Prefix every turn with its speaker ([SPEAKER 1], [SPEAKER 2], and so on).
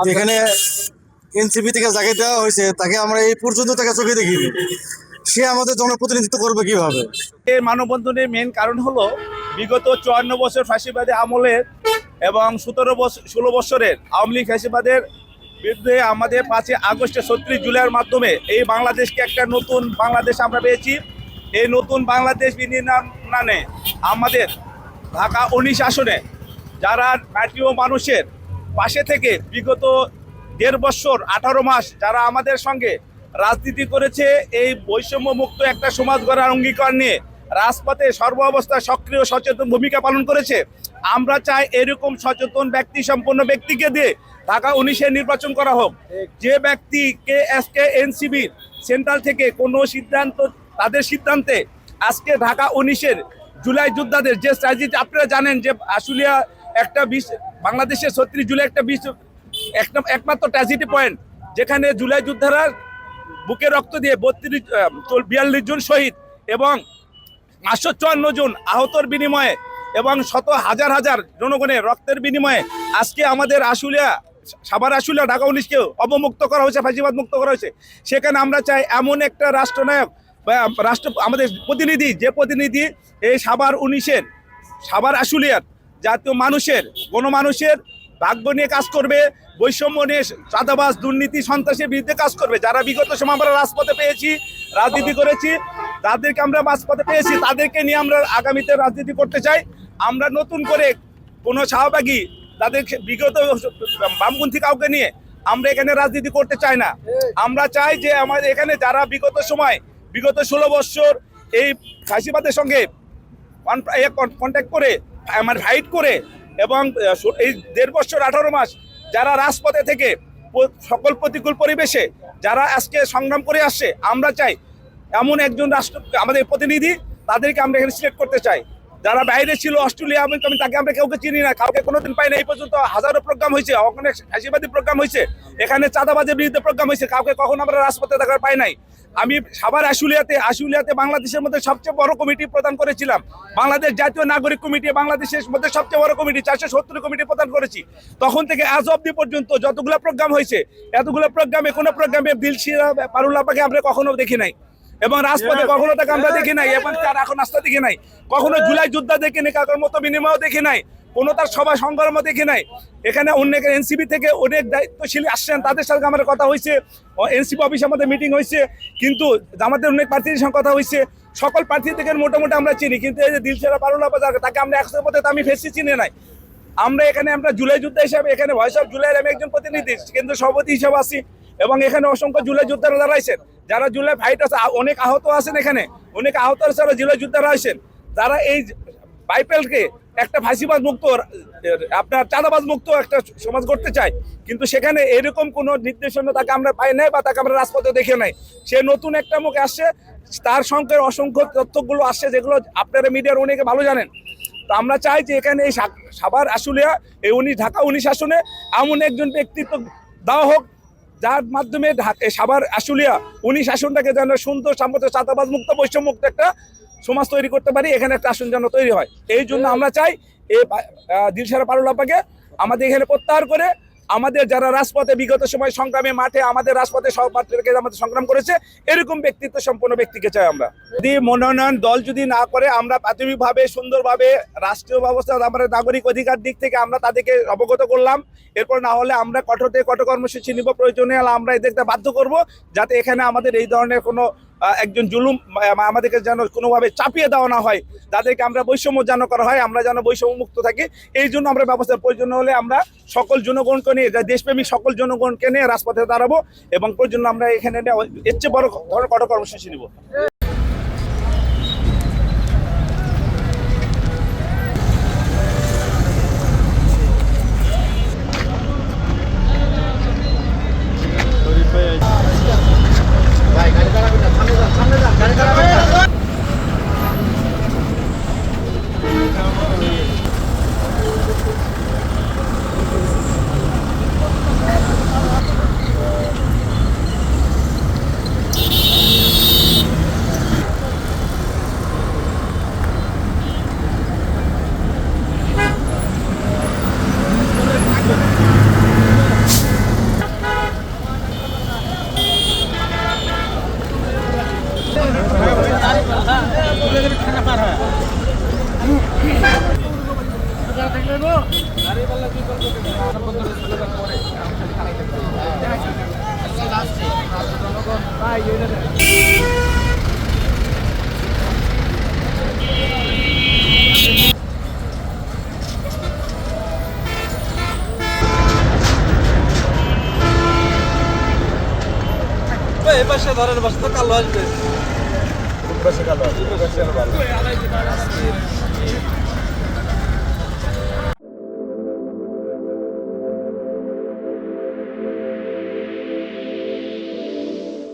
[SPEAKER 1] যেখানে এনসিপি থেকে যাকে দেওয়া হয়েছে তাকে আমরা এই পর্যন্ত তাকে চোখে দেখিনি। সে আমাদের জনপ্রতিনিধিত্ব করবে কিভাবে?
[SPEAKER 2] এই মানববন্ধনের মেন কারণ হলো বিগত 54 বছর ফ্যাসিবাদী আমলের এবং 16 বছরের আওয়ামী লীগ ফ্যাসিবাদের বিরুদ্ধে আমাদের 5ই আগস্টে 36 জুলাইয়ের মাধ্যমে এই বাংলাদেশকে একটা নতুন বাংলাদেশ আমরা পেয়েছি। এই নতুন বাংলাদেশ বিনির্মাণে আমাদের ঢাকা 19 আসনে যারা মাটি ও মানুষের পাশে থেকে বিগত 1.5 বছর 18 মাস যারা আমাদের সঙ্গে রাজনীতি করেছে, এই বৈষম্য মুক্ত একটা সমাজ গড়ার অঙ্গীকার নিয়ে রাজপথে সর্ব অবস্থায় সক্রিয় সচেতন ভূমিকা পালন করেছে। আমরা চাই এরকম সচেতন ব্যক্তি সম্পন্ন ব্যক্তিকে দিয়ে ঢাকা 19-এ নির্বাচন করা হোক। যে ব্যক্তিকে আজকে এনসিবির সেন্ট্রাল থেকে কোনো সিদ্ধান্ত, তাদের সিদ্ধান্তে আজকে ঢাকা 19-এর জুলাই যোদ্ধাদের যে ট্র্যাজেডি আপনারা জানেন যে আশুলিয়া একটা বাংলাদেশের 36 জুলাই একটা একমাত্র ট্র্যাজেডি পয়েন্ট যেখানে জুলাই যোদ্ধারা বুকে রক্ত দিয়ে 42 জন শহীদ এবং 554 জন আহতর বিনিময়ে এবং শত হাজার হাজার জনগণের রক্তের বিনিময়ে আজকে আমাদের আশুলিয়া, সাভার আশুলিয়া ঢাকা 19-কেও অবমুক্ত করা হয়েছে, ফাঁসিবাদ মুক্ত করা হয়েছে। সেখানে আমরা চাই এমন একটা রাষ্ট্রনায়ক বা আমাদের প্রতিনিধি, যে প্রতিনিধি এই সাভার আশুলিয়ার জাতীয় মানুষের, গণমানুষের ভাগ্য নিয়ে কাজ করবে, বৈষম্য নিয়ে, চাঁদাবাজ, দুর্নীতি, সন্ত্রাসের বিরুদ্ধে কাজ করবে। যারা বিগত সময় আমরা রাজপথে পেয়েছি, রাজনীতি করেছি, তাদেরকে আমরা রাজপথে পেয়েছি, তাদেরকে নিয়ে আমরা আগামীতে রাজনীতি করতে চাই। আমরা নতুন করে কোনো শাহবাগী তাদের বিগত বামপন্থী কাউকে নিয়ে আমরা এখানে রাজনীতি করতে চাই না। আমরা চাই যে আমাদের এখানে যারা বিগত 16 বছর এই ফাঁসিবাদের সঙ্গে কন্ট্যাক্ট করে, আমার ফাইট করে এবং এই 1.5 বছর 18 মাস যারা রাজপথে থেকে সকল প্রতিকূল পরিবেশে যারা আজকে সংগ্রাম করে আসছে, আমরা চাই এমন একজন রাষ্ট্র আমাদের প্রতিনিধি, তাদেরকে আমরা এখানে সিলেক্ট করতে চাই। যারা বাইরে ছিল, অস্ট্রেলিয়া, আমেরিকা, তাকে আমরা কাউকে চিনি না, কাউকে কোনোদিন পাই না। এই পর্যন্ত হাজারো প্রোগ্রাম হয়েছে, অনেক ফ্যাসিবাদী প্রোগ্রাম হয়েছে, এখানে চাঁদাবাজের বিরুদ্ধে প্রোগ্রাম হয়েছে, কাউকে কখনো আমরা রাজপথে দেখার পাই নাই। আমি সাভার আশুলিয়াতে বাংলাদেশের মধ্যে সবচেয়ে বড় কমিটি প্রদান করেছিলাম, বাংলাদেশ জাতীয় নাগরিক কমিটি, বাংলাদেশের মধ্যে সবচেয়ে বড় কমিটি 470 কমিটি প্রদান করেছি। তখন থেকে আজ অব্দি পর্যন্ত যতগুলো প্রোগ্রাম হয়েছে, এতগুলো প্রোগ্রামে কোনো প্রোগ্রামে দিলশিরা পারুল আপাকে আমরা কখনো দেখি নাই এবং রাজপথে কখনো তাকে আমরা দেখি নাই এবং তার এখন রাস্তা দেখি নাই, কখনো জুলাই যোদ্ধা দেখি নাই, কারোর মতো বিনিময়ও দেখি নাই, কোনো তার সভা সংগ্রামও দেখি নাই। এখানে অনেক এনসিবি থেকে অনেক দায়িত্বশীল আসছেন, তাদের সাথে আমার কথা হয়েছে, এনসিপি অফিসে আমাদের মিটিং হয়েছে, কিন্তু আমাদের অনেক প্রার্থীদের সঙ্গে কথা হয়েছে। সকল প্রার্থী থেকে মোটামুটি আমরা চিনি, কিন্তু এই যে দিলশিরা পারুল আপা তাকে আমরা 100 পথে আমি ফেসি চিনি নাই। আমরা জুলাই যোদ্ধা হিসাবে এখানে ভয়েস অফ জুলাইয়ের আমি একজন প্রতিনিধি, কেন্দ্রীয় সভাপতি হিসাবে আছি এবং এখানে অসংখ্য জুলাই যোদ্ধারা দাঁড়াইছেন, যারা জুলাই ফাইট আছে, অনেক আহত আছেন, এখানে অনেক আহত আছে, জুলাই যোদ্ধারা আছেন, যারা এই বাইপেলকে একটা ফাঁসিবাদ মুক্ত, আপনার চাঁদাবাজ মুক্ত একটা সমাজ করতে চায়। কিন্তু সেখানে এরকম কোনো নির্দেশনা তাকে আমরা পাই নাই বা তাকে আমরা রাজপথে দেখে নাই। সে নতুন একটা মুখে আসছে, তার সঙ্গে অসংখ্য তথ্যগুলো আসছে যেগুলো আপনারা মিডিয়ার অনেকে ভালো জানেন। তো আমরা চাই যে এখানে এই সাভার আশুলিয়া এই ঢাকা 19 আসনে এমন একজন ব্যক্তিত্ব দেওয়া হোক, যার মাধ্যমে সাভার আশুলিয়া 19 আসনটাকে যেন সুন্দর, সাম্প্রদায়িক, চাঁদাবাজ মুক্ত, বৈষম্য মুক্ত একটা সমাজ তৈরি করতে পারি, এখানে একটা আসন যেন তৈরি হয়। এই জন্য আমরা চাই এই দিলশিরা পারুল আপাকে আমাদের এখানে প্রত্যাহার করে, আমাদের যারা রাজপথে বিগত সময় সংগ্রামে মাঠে আমাদের রাজপথে সহপাঠীকে আমাদের সংগ্রাম করেছে, এরকম ব্যক্তিত্ব সম্পন্ন ব্যক্তিকে চাই আমরা। যদি মনোনয়ন দল যদি না করে, আমরা প্রাথমিকভাবে সুন্দরভাবে রাষ্ট্রীয় ব্যবস্থা, আমাদের নাগরিক অধিকার দিক থেকে আমরা তাদেরকে অবগত করলাম। এরপর না হলে আমরা কঠোর থেকে কঠোর কর্মসূচি নিব, প্রয়োজনে আমরা এদেরকে বাধ্য করব, যাতে এখানে আমাদের এই ধরনের কোনো একজন জুলুম আমাদেরকে যেন কোনোভাবে চাপিয়ে দেওয়া না হয়, তাদেরকে আমরা বৈষম্য যেন করা হয়, আমরা যেন বৈষম্য মুক্ত থাকি। এই জন্য আমরা ব্যবস্থা, প্রয়োজন হলে আমরা সকল জনগণকে নিয়ে, দেশপ্রেমিক সকল জনগণকে নিয়ে রাজপথে দাঁড়াবো এবং প্রয়োজন আমরা এখানে এর চেয়ে বড় ধরনের কঠোর কর্মসূচি নিব।
[SPEAKER 3] এই পাশে ধরেন বাসা তো কালো আসবে।